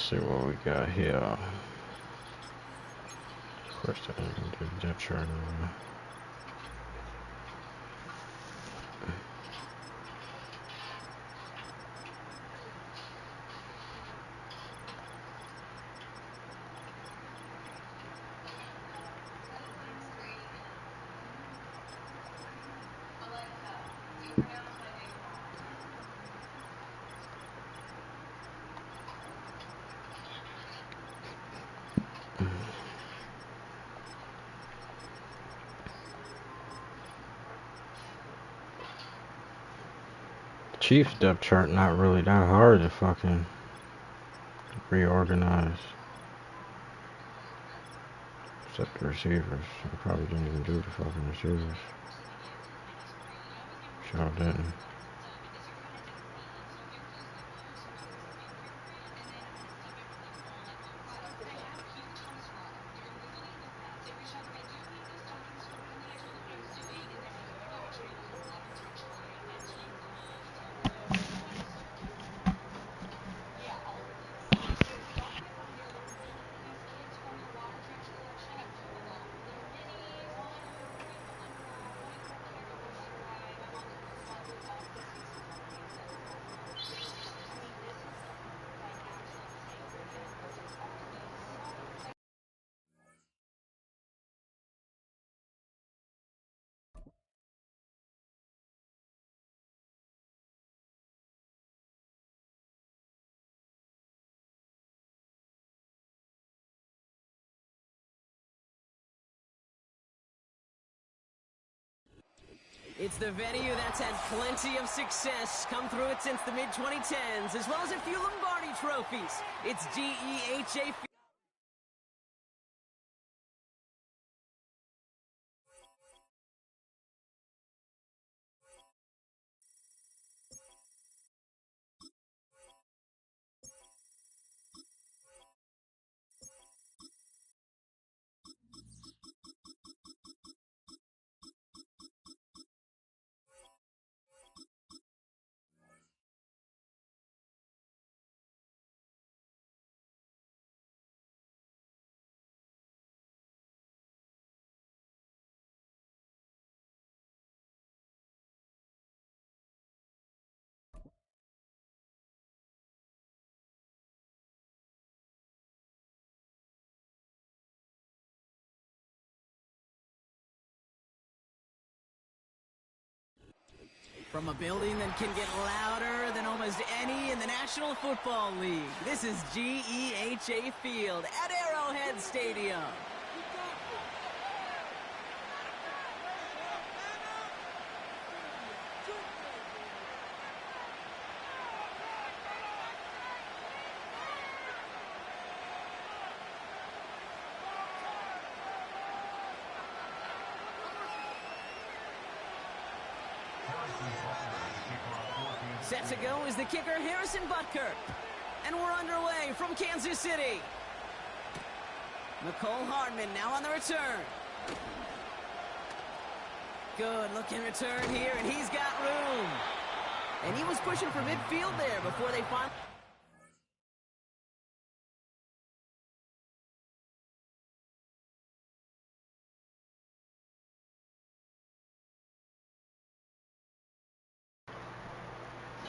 see what we got here. Of course, I didn't do the depth chart. Chiefs depth chart not really that hard to fucking reorganize. Except the receivers. I probably didn't even do the fucking receivers. Sure didn't. It's the venue that's had plenty of success come through it since the mid-2010s, as well as a few Lombardi trophies. It's GEHA. From a building that can get louder than almost any in the National Football League, this is GEHA Field at Arrowhead Stadium. Set to go is the kicker, Harrison Butker. And we're underway from Kansas City. Nicole Hardman now on the return. Good looking return here, and he's got room. And he was pushing for midfield there before they finally...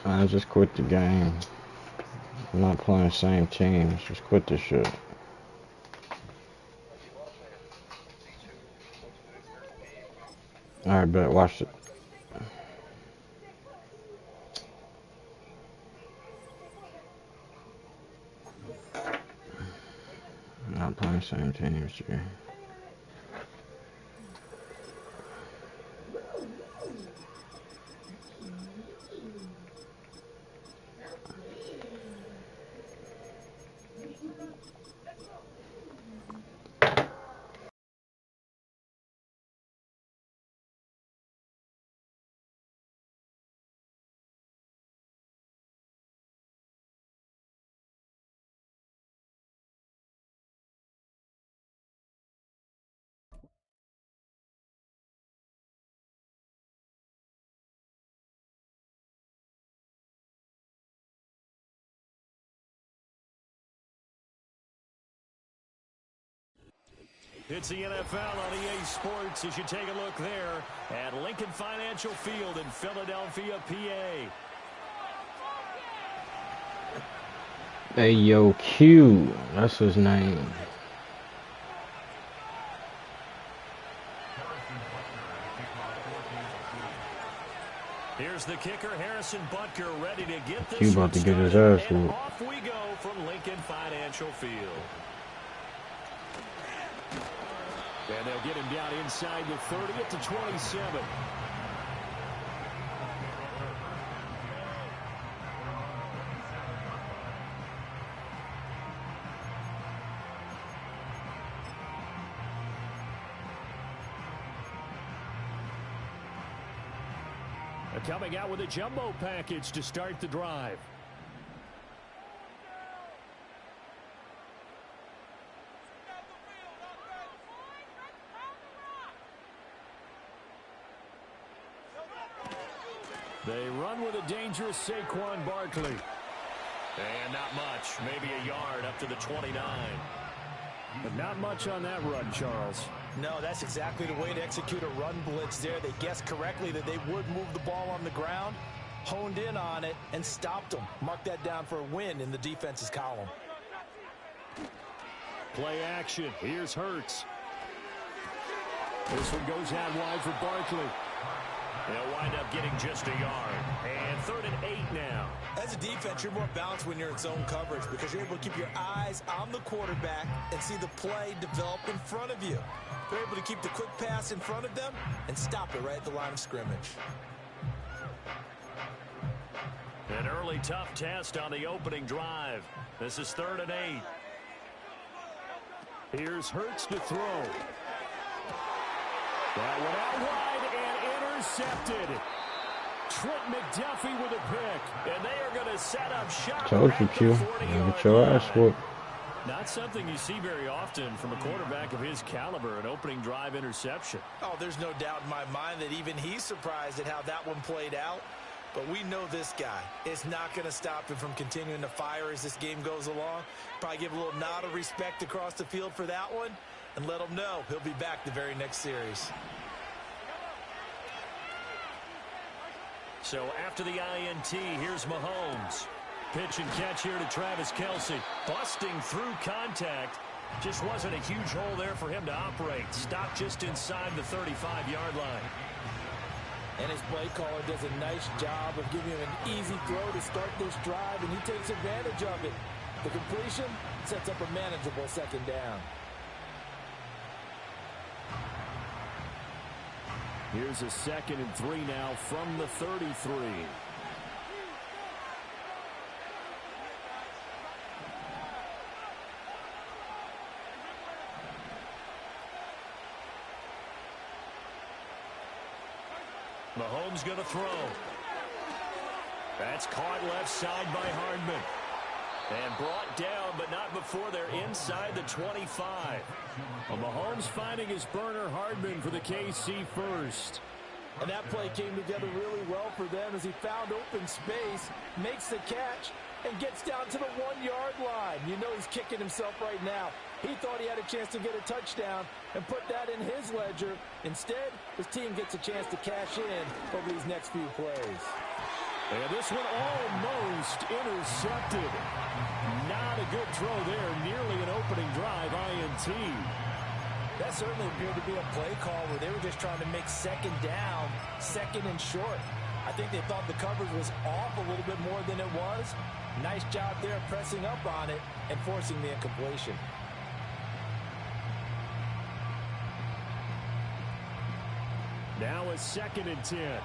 I just quit the game. I'm not playing the same teams. Just quit this shit. Alright, bet. Watch it. I'm not playing the same teams, G. It's the NFL on EA Sports as you take a look there at Lincoln Financial Field in Philadelphia, PA. Hey, yo, Q. That's his name. Here's the kicker, Harrison Butker, ready to get this Q about to get his started, ass and whooped. off we go from Lincoln Financial Field. And they'll get him down inside the 30 at the 27. Coming out with a jumbo package to start the drive. They run with a dangerous Saquon Barkley. And not much, maybe a yard up to the 29. But not much on that run, Charles. No, that's exactly the way to execute a run blitz there. They guessed correctly that they would move the ball on the ground, honed in on it, and stopped them. Mark that down for a win in the defense's column. Play action. Here's Hurts. This one goes out wide for Barkley. They'll wind up getting just a yard. And 3rd and 8 now. As a defense, you're more balanced when you're in zone coverage because you're able to keep your eyes on the quarterback and see the play develop in front of you. They're able to keep the quick pass in front of them and stop it right at the line of scrimmage. An early tough test on the opening drive. This is 3rd and 8. Here's Hurts to throw. That one out wide and intercepted. Trent McDuffie with a pick. And they are going to set up shop. Told you, Q. Get your ass whooped. Not something you see very often from a quarterback of his caliber, an opening drive interception. Oh, there's no doubt in my mind that even he's surprised at how that one played out. But we know this guy is not going to stop him from continuing to fire as this game goes along. Probably give a little nod of respect across the field for that one and let him know he'll be back the very next series. So after the INT, here's Mahomes. Pitch and catch here to Travis Kelce. Busting through contact. Just wasn't a huge hole there for him to operate. Stopped just inside the 35-yard line. And his play caller does a nice job of giving him an easy throw to start this drive, and he takes advantage of it. The completion sets up a manageable 2nd down. Here's a 2nd and 3 now from the 33. Mahomes going to throw. That's caught left side by Hardman. And brought down, but not before they're inside the 25. Well, Mahomes finding his burner Hardman for the KC first. And that play came together really well for them as he found open space, makes the catch, and gets down to the 1-yard line. You know he's kicking himself right now. He thought he had a chance to get a touchdown and put that in his ledger. Instead, his team gets a chance to cash in over these next few plays. And this one almost intercepted. Not a good throw there. Nearly an opening drive INT. That certainly appeared to be a play call where they were just trying to make 2nd down, 2nd and short. I think they thought the coverage was off a little bit more than it was. Nice job there pressing up on it and forcing the incompletion. Now a 2nd and 10.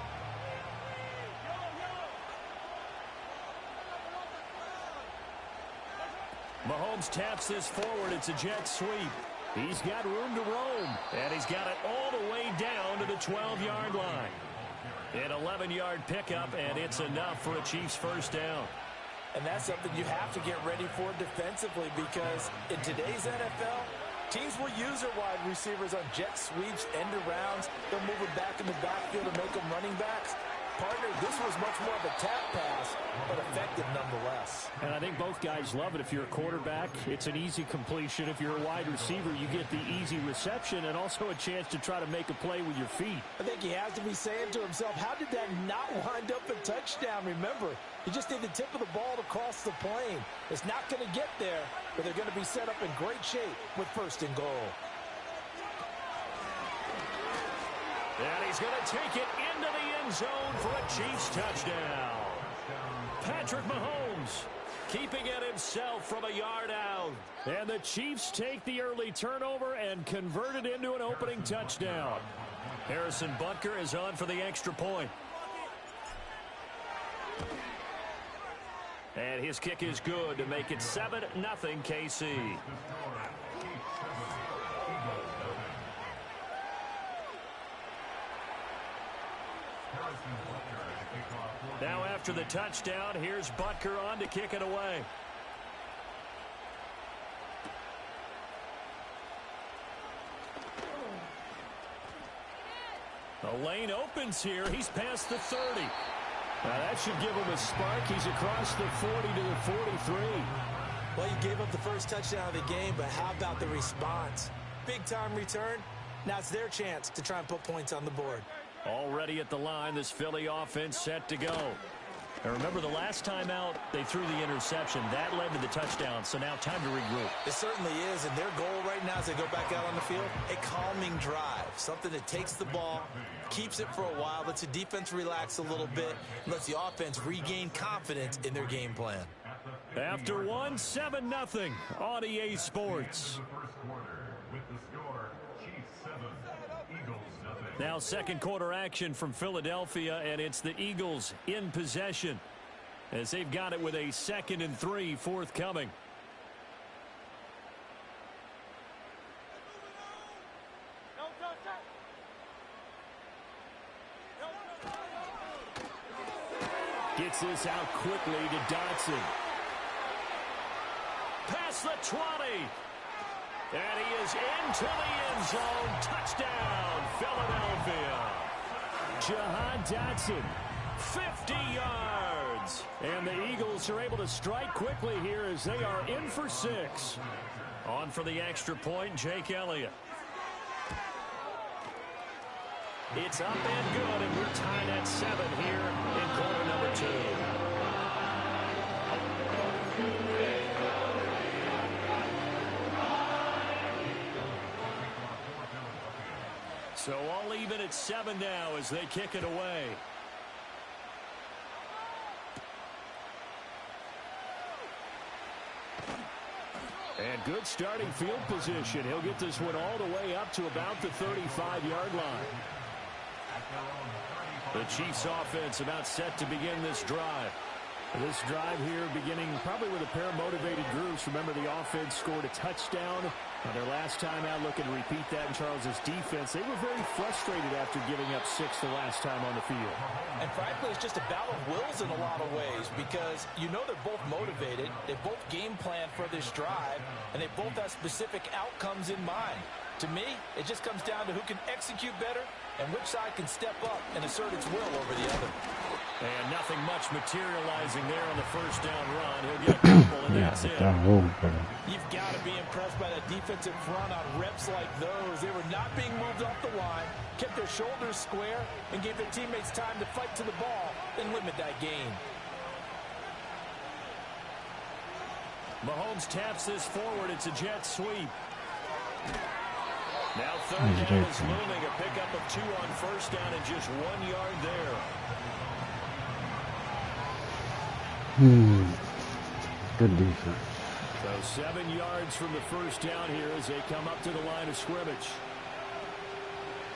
Mahomes taps this forward. It's a jet sweep. He's got room to roam. And he's got it all the way down to the 12-yard line. An 11-yard pickup, and it's enough for a Chiefs 1st down. And that's something you have to get ready for defensively because in today's NFL, teams will use their wide receivers on jet sweeps, end arounds. They'll move them back in the backfield and make them running backs. Partner, this was much more of a tap pass, but effective nonetheless. And I think both guys love it. If you're a quarterback, it's an easy completion. If you're a wide receiver, you get the easy reception and also a chance to try to make a play with your feet. I think he has to be saying to himself, how did that not wind up a touchdown? Remember, he just need the tip of the ball to cross the plane. It's not going to get there, but they're going to be set up in great shape with 1st and goal. And he's going to take it into the end zone for a Chiefs touchdown. Patrick Mahomes keeping it himself from a yard out. And the Chiefs take the early turnover and convert it into an opening touchdown. Harrison Butker is on for the extra point. And his kick is good to make it 7-0 KC. Now after the touchdown, here's Butker on to kick it away. The lane opens here. He's past the 30. Now that should give him a spark. He's across the 40 to the 43. Well, you gave up the first touchdown of the game, but how about the response? Big-time return. Now it's their chance to try and put points on the board. Already at the line, this Philly offense set to go. And remember, the last time out, they threw the interception. That led to the touchdown, so now time to regroup. It certainly is, and their goal right now as they go back out on the field, a calming drive. Something that takes the ball, keeps it for a while, lets the defense relax a little bit, and lets the offense regain confidence in their game plan. After one, 7-0 on EA Sports. Now second quarter action from Philadelphia, and it's the Eagles in possession as they've got it with a 2nd and 3 forthcoming. Gets this out quickly to Dotson. Past the 20. And he is into the end zone. Touchdown, Philadelphia. Jahan Dotson, 50 yards. And the Eagles are able to strike quickly here as they are in for 6. On for the extra point, Jake Elliott. It's up and good, and we're tied at 7 here in quarter number 2. So all even at 7 now as they kick it away. And good starting field position. He'll get this one all the way up to about the 35-yard line. The Chiefs offense about set to begin this drive. This drive here beginning probably with a pair of motivated groups. Remember, the offense scored a touchdown on their last time out. Looking to repeat that in Charles's defense. They were very frustrated after giving up 6 the last time on the field. And frankly, it's just a battle of wills in a lot of ways because you know they're both motivated. They both game plan for this drive, and they both have specific outcomes in mind. To me, it just comes down to who can execute better and which side can step up and assert its will over the other. And nothing much materializing there on the first down run. He'll get a couple, and that's it. You've got to be impressed by that defensive front on reps like those. They were not being moved off the line, kept their shoulders square, and gave their teammates time to fight to the ball and limit that gain. Mahomes taps this forward. It's a jet sweep. Now third down is looming. A pickup of 2 on first down and just 1 yard there. Good defense. So 7 yards from the first down here as they come up to the line of scrimmage.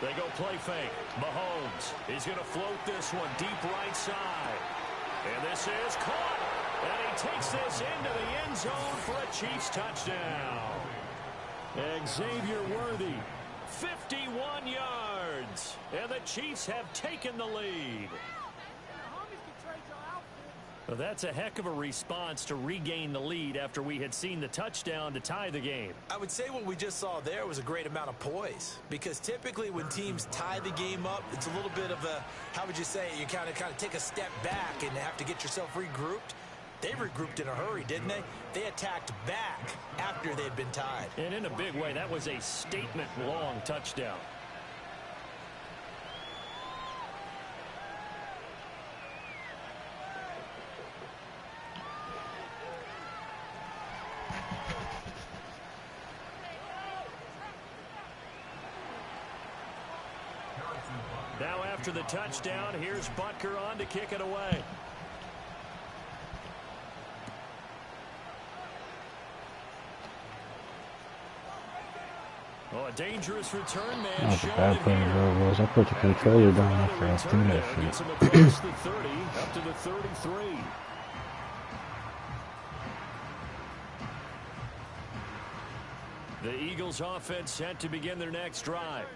They go play fake. Mahomes is going to float this one deep right side. And this is caught. And he takes this into the end zone for a Chiefs touchdown. Xavier Worthy, 51 yards. And the Chiefs have taken the lead. Well, that's a heck of a response to regain the lead after we had seen the touchdown to tie the game. I would say what we just saw there was a great amount of poise, because typically when teams tie the game up, it's a little bit of a, how would you say it? You kind of take a step back and have to get yourself regrouped. They regrouped in a hurry, didn't they? They attacked back after they'd been tied. And in a big way, that was a statement-long touchdown. Now after the touchdown, here's Butker on to kick it away. Oh, a dangerous return man. That was a bad play where it was. I put the controller down after I threw that shit. Gets him across the 30, up to the 33. The Eagles offense set to begin their next drive.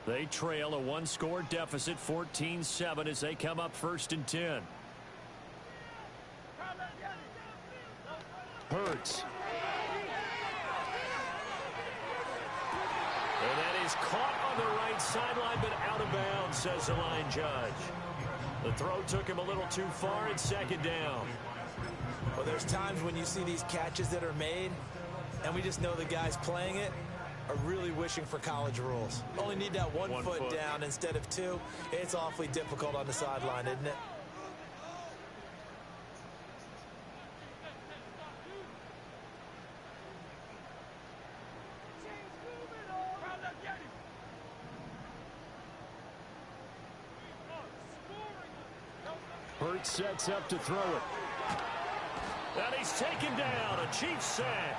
They trail a one-score deficit, 14-7, as they come up 1st and 10. Hurts. And that is caught on the right sideline, but out of bounds, says the line judge. The throw took him a little too far, and 2nd down. Well, there's times when you see these catches that are made, and we just know the guys playing it are really wishing for college rules. Only need that one foot down instead of 2. It's awfully difficult on the sideline, isn't it? Hurts sets up to throw it. And he's taken down. A Chiefs sack.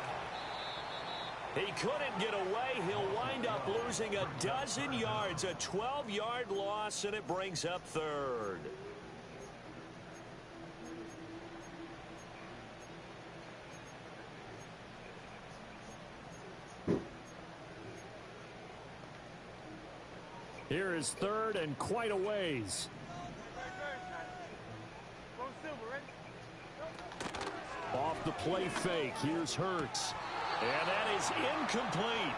He couldn't get away. He'll wind up losing a dozen yards. A 12-yard loss, and it brings up 3rd. Here is 3rd and quite a ways. Off the play fake. Here's Hurts. And that is incomplete.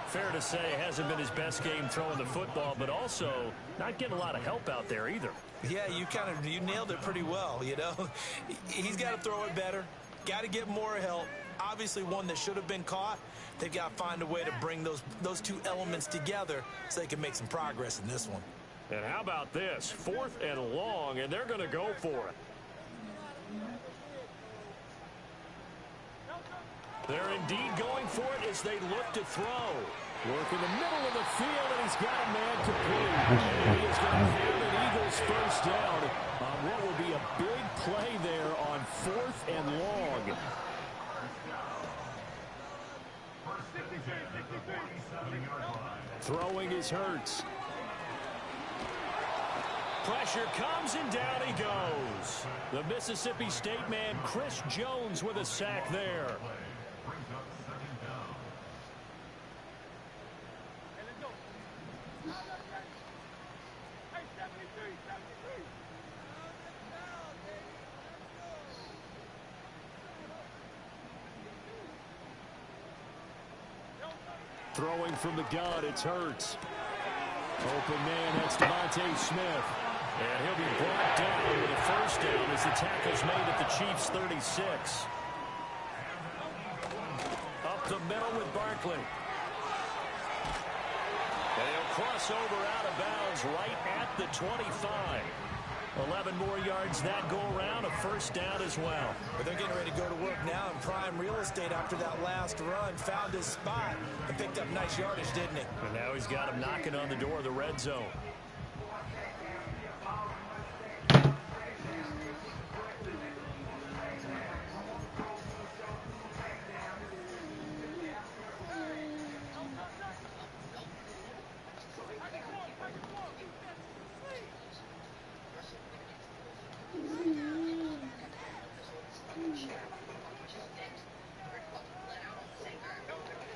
Fair to say, hasn't been his best game throwing the football, but also not getting a lot of help out there either. Yeah, you nailed it pretty well, you know. He's got to throw it better. Got to get more help. Obviously one that should have been caught. They've got to find a way to bring those two elements together so they can make some progress in this one. And how about this? 4th and long, and they're going to go for it. They're indeed going for it as they look to throw. Work in the middle of the field, and he's got a man complete. And he is going to field an Eagles 1st down on what will be a big play there on 4th and long. Throwing is Hurts. Pressure comes, and down he goes. The Mississippi State man, Chris Jones, with a sack there. Throwing from the gun, it's Hurts. Open man, that's Devontae Smith. And he'll be brought down with a 1st down as the tackle's made at the Chiefs' 36. Up the middle with Barkley. And he'll cross over out of bounds right at the 25. 11 more yards that go around, a 1st down as well. But they're getting ready to go to work now in prime real estate after that last run. Found his spot and picked up nice yardage, didn't he? And now he's got him knocking on the door of the red zone.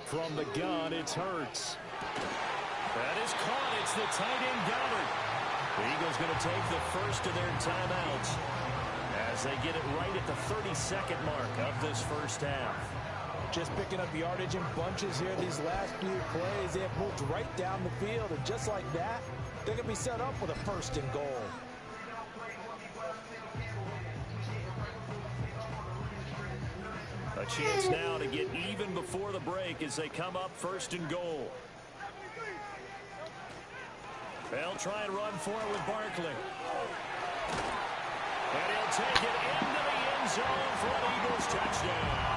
From the gun, it's Hurts. That is caught. It's the tight end Goddard. The Eagles going to take the first of their timeouts as they get it right at the 32nd mark of this first half. Just picking up yardage in bunches here these last few plays. They have moved right down the field, and just like that, they're going to be set up with a 1st and goal. A chance now to get even before the break as they come up 1st and goal. They'll try and run for it with Barkley. And he'll take it into the end zone for an Eagles touchdown.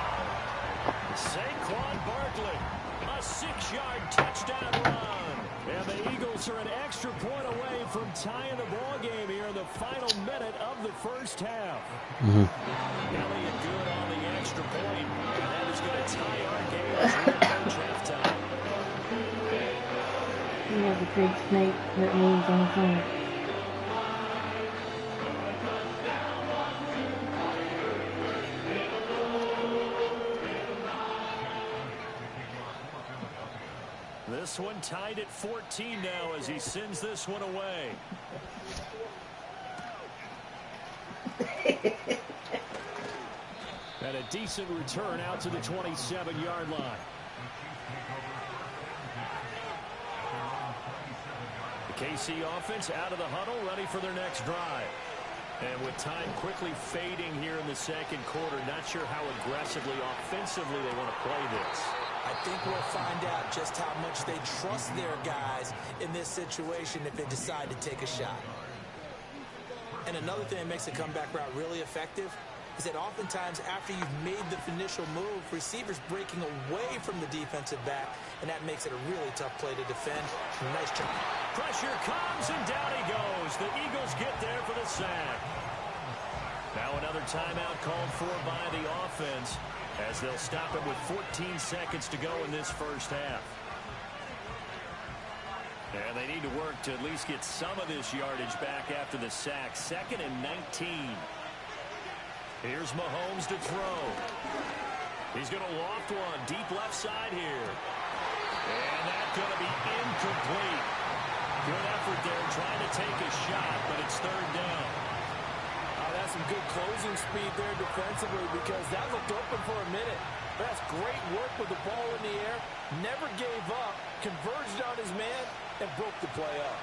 Saquon Barkley, a 6-yard touchdown run. And the Eagles are an extra point away from tying the ball game here in the final minute of the first half. Elliott good on the extra point, and that is going to tie our game as we approach halftime. We have a big snake that moves on the phone. This one tied at 14 now as he sends this one away. And a decent return out to the 27-yard line. The KC offense out of the huddle, ready for their next drive. And with time quickly fading here in the second quarter, not sure how aggressively, offensively they want to play this. I think we'll find out just how much they trust their guys in this situation if they decide to take a shot. And another thing that makes the comeback route really effective is that oftentimes after you've made the initial move, receivers breaking away from the defensive back, and that makes it a really tough play to defend. Nice job. Pressure comes, and down he goes. The Eagles get there for the sack. Now another timeout called for by the offense as they'll stop it with 14 seconds to go in this first half. And they need to work to at least get some of this yardage back after the sack. 2nd and 19. Here's Mahomes to throw. He's going to loft one deep left side here. And that's going to be incomplete. Good effort there trying to take a shot, but it's 3rd down. That's some good closing speed there defensively because that looked open for a minute. That's great work with the ball in the air. Never gave up, converged on his man, and broke the play up.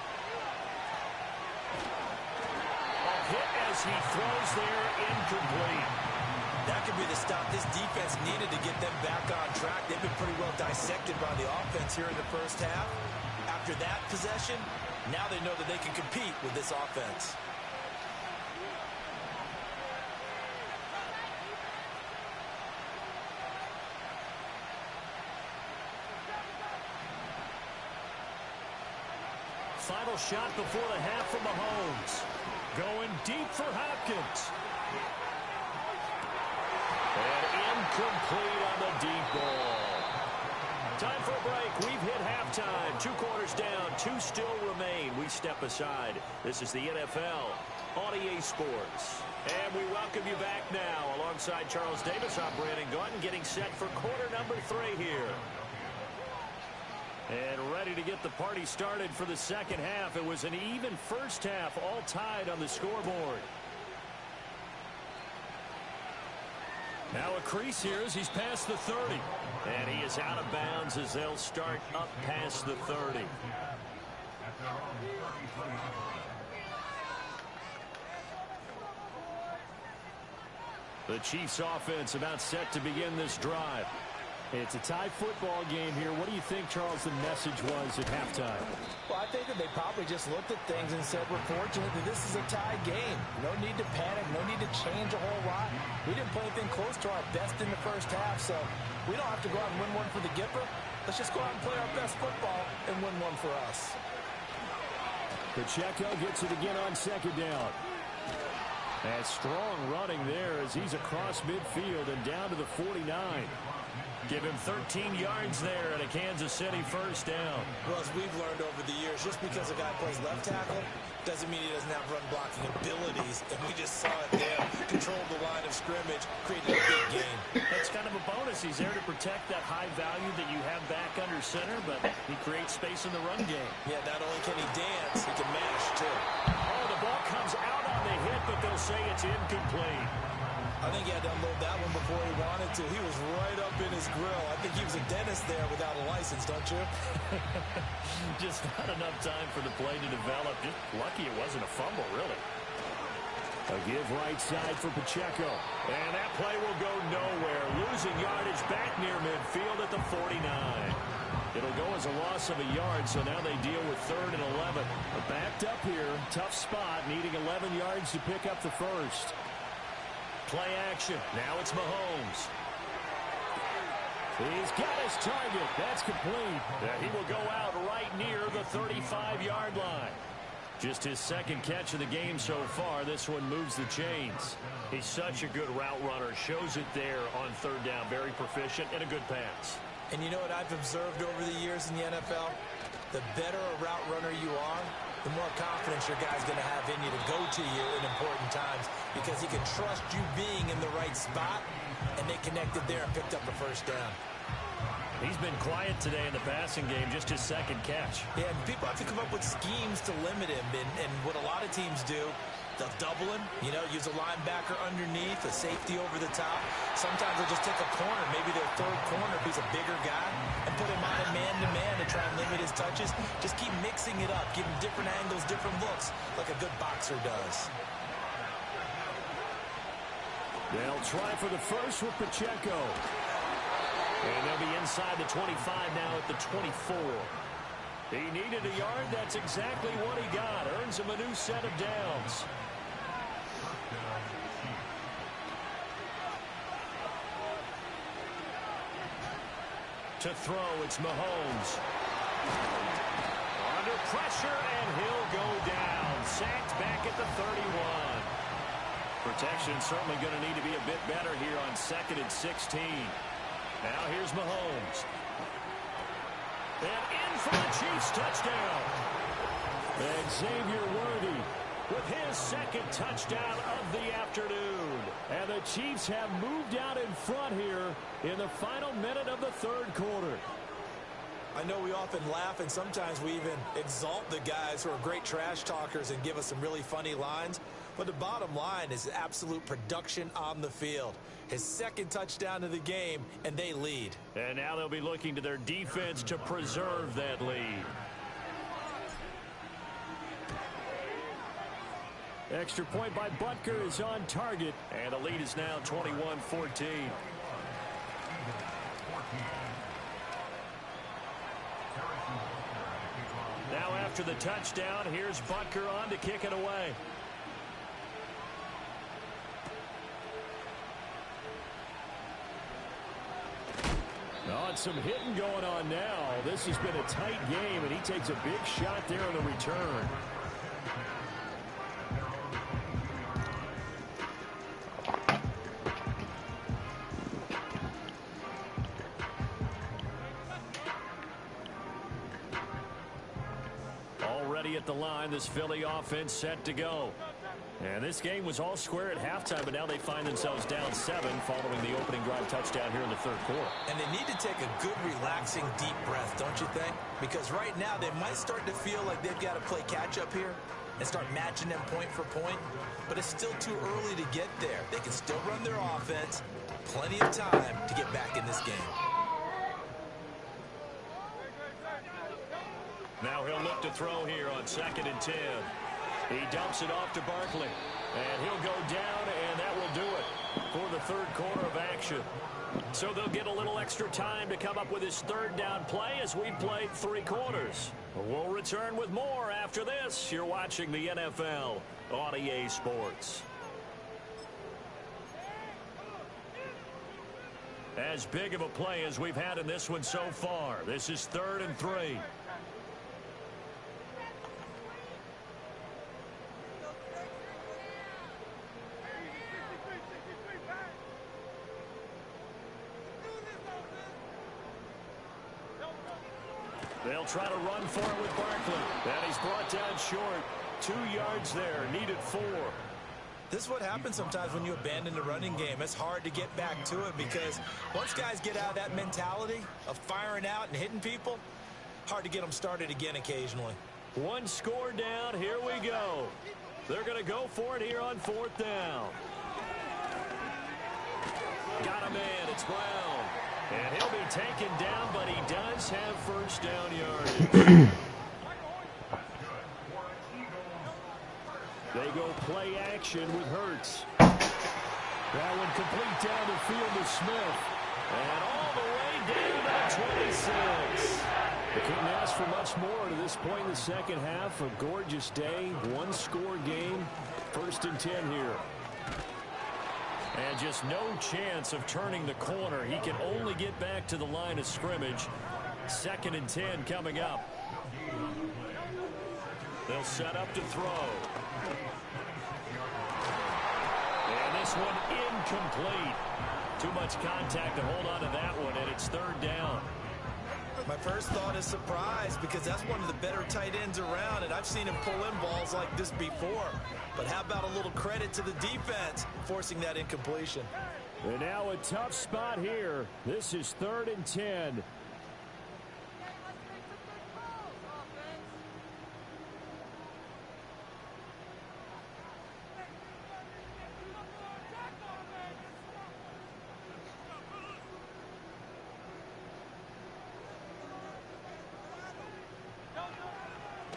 A hit as he throws there, incomplete. That could be the stop this defense needed to get them back on track. They've been pretty well dissected by the offense here in the first half. After that possession, now they know that they can compete with this offense. Final shot before the half from Mahomes. Going deep for Hopkins. And incomplete on the deep ball. Time for a break. We've hit halftime. 2 quarters down. 2 still remain. We step aside. This is the NFL on EA Sports. And we welcome you back now. Alongside Charles Davis, I'm Brandon Gautin, getting set for quarter number 3 here. And ready to get the party started for the second half. It was an even first half, all tied on the scoreboard. Now a crease here as he's past the 30. And he is out of bounds as they'll start up past the 30. The Chiefs offense about set to begin this drive. It's a tie football game here. What do you think, Charles, the message was at halftime? Well, I think that they probably just looked at things and said, we're fortunate that this is a tie game. No need to panic. No need to change a whole lot. We didn't play anything close to our best in the first half, so we don't have to go out and win one for the Gipper. Let's just go out and play our best football and win one for us. Pacheco gets it again on 2nd down. And strong running there as he's across midfield and down to the 49. Give him 13 yards there and a Kansas City first down. Well, as we've learned over the years, just because a guy plays left tackle doesn't mean he doesn't have run blocking abilities. And we just saw it there. Controlled the line of scrimmage, created a big game. That's kind of a bonus. He's there to protect that high value that you have back under center, but he creates space in the run game. Yeah, not only can he dance, he can mash, too. Oh, the ball comes out on the hit, but they'll say it's incomplete. I think he had to unload that one before he wanted to. He was right up in his grill. I think he was a dentist there without a license, don't you? Just not enough time for the play to develop. Just lucky it wasn't a fumble, really. A give right side for Pacheco. And that play will go nowhere. Losing yardage back near midfield at the 49. It'll go as a loss of a yard, so now they deal with 3rd and 11. Backed up here, tough spot, needing 11 yards to pick up the first. Play action. Now it's Mahomes. He's got his target. That's complete. He will go out right near the 35-yard line. Just his second catch of the game so far. This one moves the chains. He's such a good route runner. Shows it there on 3rd down. Very proficient and a good pass. And you know what I've observed over the years in the NFL? The better a route runner you are, the more confidence your guy's going to have in you to go to you in important times because he can trust you being in the right spot, and they connected there and picked up the first down. He's been quiet today in the passing game, just his second catch. Yeah, and people have to come up with schemes to limit him, and what a lot of teams do, they'll double him, you know, use a linebacker underneath, a safety over the top. Sometimes they'll just take a corner, maybe their 3rd corner if he's a bigger guy, and put him on a man-to-man to try and limit his touches. Just keep mixing it up, give him different angles, different looks, like a good boxer does. They'll try for the first with Pacheco. And they'll be inside the 25 now at the 24. He needed a yard. That's exactly what he got. Earns him a new set of downs. To throw, it's Mahomes. Under pressure, and he'll go down. Sacked back at the 31. Protection certainly going to need to be a bit better here on 2nd and 16. Now here's Mahomes. And in for the Chiefs touchdown. And Xavier Worthy with his second touchdown of the afternoon. And the Chiefs have moved out in front here in the final minute of the 3rd quarter. I know we often laugh and sometimes we even exalt the guys who are great trash talkers and give us some really funny lines. But the bottom line is absolute production on the field. His second touchdown of the game, and they lead. And now they'll be looking to their defense to preserve that lead. Extra point by Butker is on target, and the lead is now 21-14. Now after the touchdown, here's Butker on to kick it away. Oh, and some hitting going on now. This has been a tight game, and he takes a big shot there on the return. Already at the line, this Philly offense set to go. And this game was all square at halftime, but now they find themselves down 7 following the opening drive touchdown here in the 3rd quarter. And they need to take a good, relaxing, deep breath, don't you think? Because right now they might start to feel like they've got to play catch-up here and start matching them point for point. But it's still too early to get there. They can still run their offense. Plenty of time to get back in this game. Now he'll look to throw here on 2nd and 10. He dumps it off to Barkley. And he'll go down, and that will do it for the 3rd quarter of action. So they'll get a little extra time to come up with his 3rd down play as we played 3 quarters. We'll return with more after this. You're watching the NFL on EA Sports. As big of a play as we've had in this one so far. This is 3rd and 3. try to run for it with Barkley. And he's brought down short. 2 yards there, needed 4. This is what happens sometimes when you abandon the running game. It's hard to get back to it because once guys get out of that mentality of firing out and hitting people, hard to get them started again occasionally. 1 score down. Here we go. They're going to go for it here on 4th down. Got a man. It's Brown. And he'll be taken down, but he does have first down yardage. They go play action with Hurts. That one complete down the field to Smith. And all the way down to 26. They couldn't ask for much more to this point in the second half. A gorgeous day, 1-score game. 1st and 10 here. And just no chance of turning the corner. He can only get back to the line of scrimmage. 2nd and 10 coming up. They'll set up to throw. And this one incomplete. Too much contact to hold on to that one, and it's 3rd down. My first thought is surprise because that's one of the better tight ends around, and I've seen him pull in balls like this before. But how about a little credit to the defense forcing that incompletion? And now a tough spot here. This is 3rd and 10.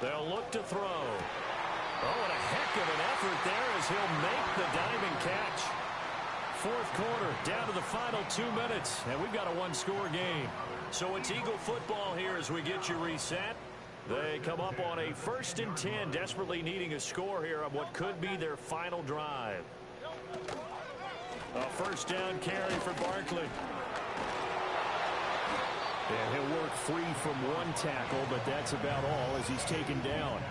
They'll look to throw. Oh, and a heck of an effort there as he'll make the diving catch. 4th quarter, down to the final 2 minutes, and we've got a 1-score game. So it's Eagle football here as we get you reset. They come up on a 1st and 10, desperately needing a score here on what could be their final drive. A 1st down carry for Barkley. And he'll work free from 1 tackle, but that's about all as he's taken down.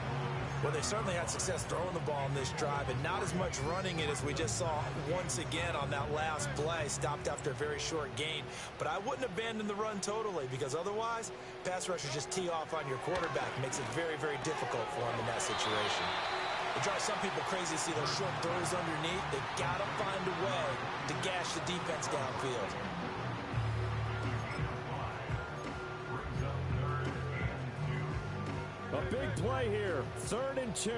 Well, they certainly had success throwing the ball in this drive and not as much running it as we just saw once again on that last play. Stopped after a very short gain. But I wouldn't abandon the run totally because otherwise, pass rushers just tee off on your quarterback. Makes it very, very difficult for him in that situation. It drives some people crazy to see those short throws underneath. They got to find a way to gash the defense downfield. A big play here. 3rd and 2.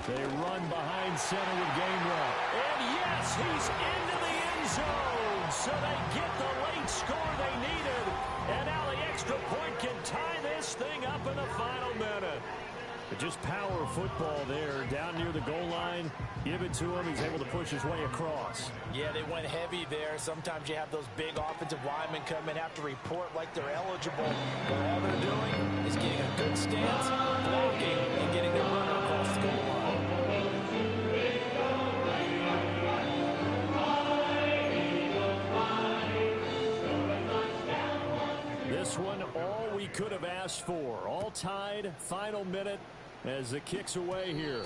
They run behind center with Gametime. And yes, he's into the end zone. So they get the late score they needed. And now the extra point can tie this thing up in the final minute. But just power football there. Down near the goal line. Give it to him. He's able to push his way across. Yeah, they went heavy there. Sometimes you have those big offensive linemen come in, have to report like they're eligible. But all they're doing is getting a good stance, blocking, and getting their runner across the goal line. This one, all we could have asked for. All tied, final minute as the kick's away here.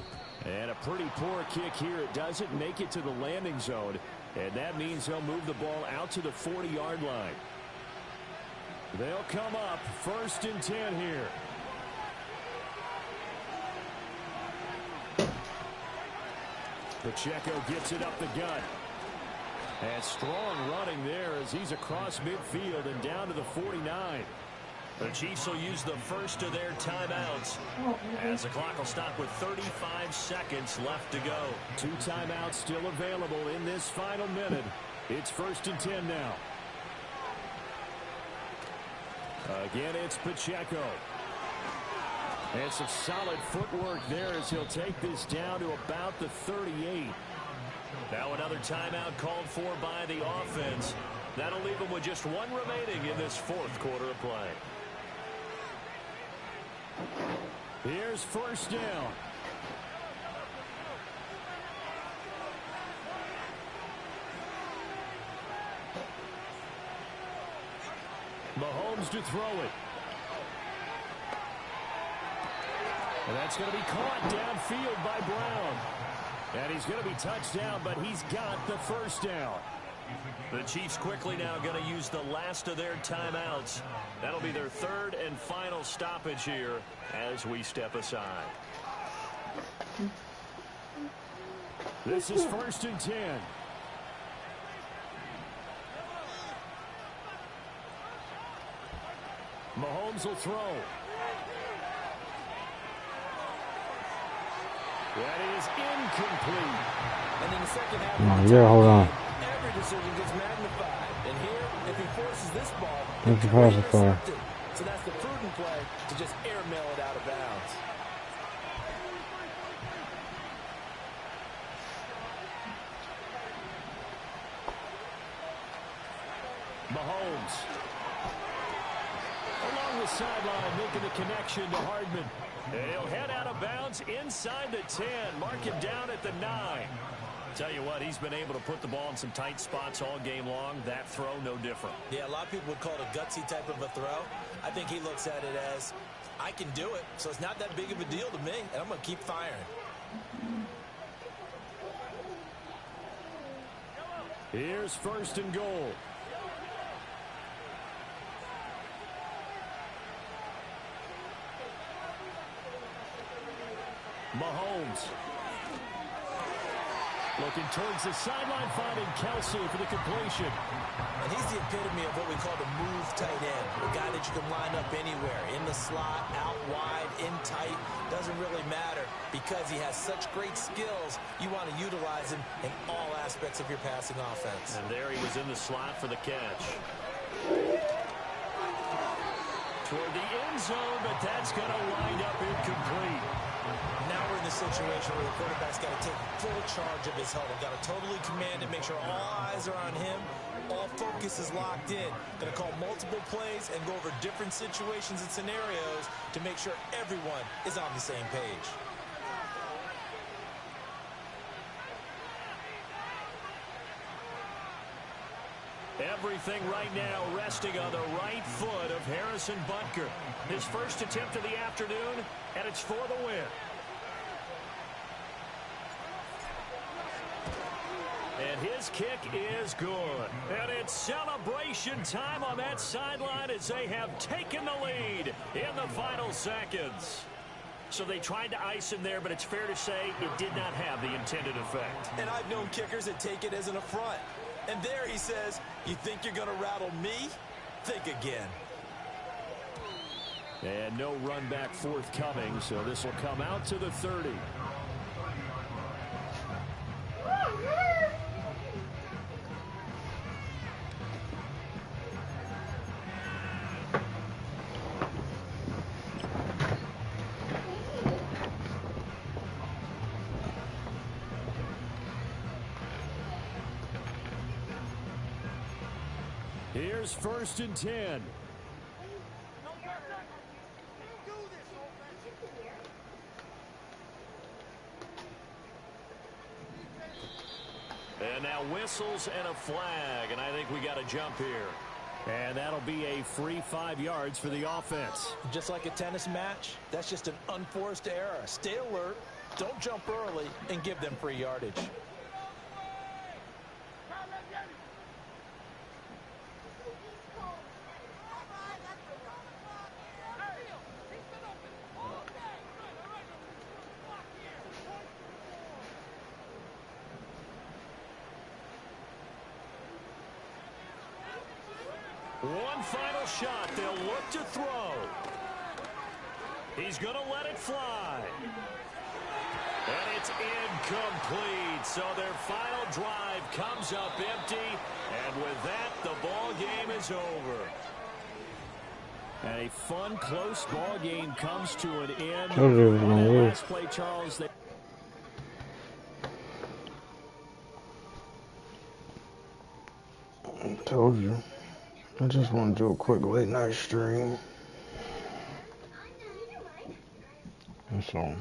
And a pretty poor kick here. It doesn't make it to the landing zone. And that means they'll move the ball out to the 40-yard line. They'll come up 1st and 10 here. Pacheco gets it up the gut. And strong running there as he's across midfield and down to the 49. The Chiefs will use the first of their timeouts as the clock will stop with 35 seconds left to go. 2 timeouts still available in this final minute. It's 1st and 10 now. Again, it's Pacheco. And some solid footwork there as he'll take this down to about the 38. Now another timeout called for by the offense. That'll leave them with just 1 remaining in this 4th quarter of play. Here's 1st down. Mahomes to throw it. And that's going to be caught downfield by Brown. And he's going to be touched down, but he's got the 1st down. The Chiefs quickly now going to use the last of their timeouts. That'll be their third and final stoppage here as we step aside. This is 1st and 10. Mahomes will throw. That is incomplete. And in the second half, Yeah, hold on. every decision gets magnified. And here, if he forces this ball, That's he a could be pacifier. intercepted. So that's the prudent play to just airmail it out of bounds. Mahomes. Along the sideline, making the connection to Hardman. He'll head out of bounds inside the 10. Mark him down at the 9. Tell you what, he's been able to put the ball in some tight spots all game long. That throw, no different. Yeah, a lot of people would call it a gutsy type of a throw. I think he looks at it as, I can do it, so it's not that big of a deal to me, and I'm going to keep firing. Here's 1st and goal. Mahomes. Looking towards the sideline, finding Kelsey for the completion. And he's the epitome of what we call the move tight end. A guy that you can line up anywhere. In the slot, out wide, in tight. Doesn't really matter because he has such great skills. You want to utilize him in all aspects of your passing offense. And there he was in the slot for the catch. Toward the end zone, but that's going to wind up incomplete. Now we're in the situation where the quarterback's got to take full charge of his huddle. Got to totally command it, make sure all eyes are on him. All focus is locked in. Going to call multiple plays and go over different situations and scenarios to make sure everyone is on the same page. Everything right now resting on the right foot of Harrison Butker. His first attempt of the afternoon, and it's for the win. And his kick is good. And it's celebration time on that sideline as they have taken the lead in the final seconds. So they tried to ice him there, but it's fair to say it did not have the intended effect. And I've known kickers that take it as an affront. And there he says, you think you're going to rattle me? Think again. And no run back forthcoming, so this will come out to the 30. Here's 1st and 10. And now whistles and a flag, and I think we got a jump here. And that'll be a free 5 yards for the offense. Just like a tennis match, that's just an unforced error. Stay alert, don't jump early, and give them free yardage. One final shot. They'll look to throw. He's going to let it fly. And it's incomplete. So their final drive comes up empty. And with that, the ball game is over. And a fun, close ball game comes to an end. Told you it was On gonna that lose. last play, Charles, Told you. I just want to do a quick late night stream. That's all.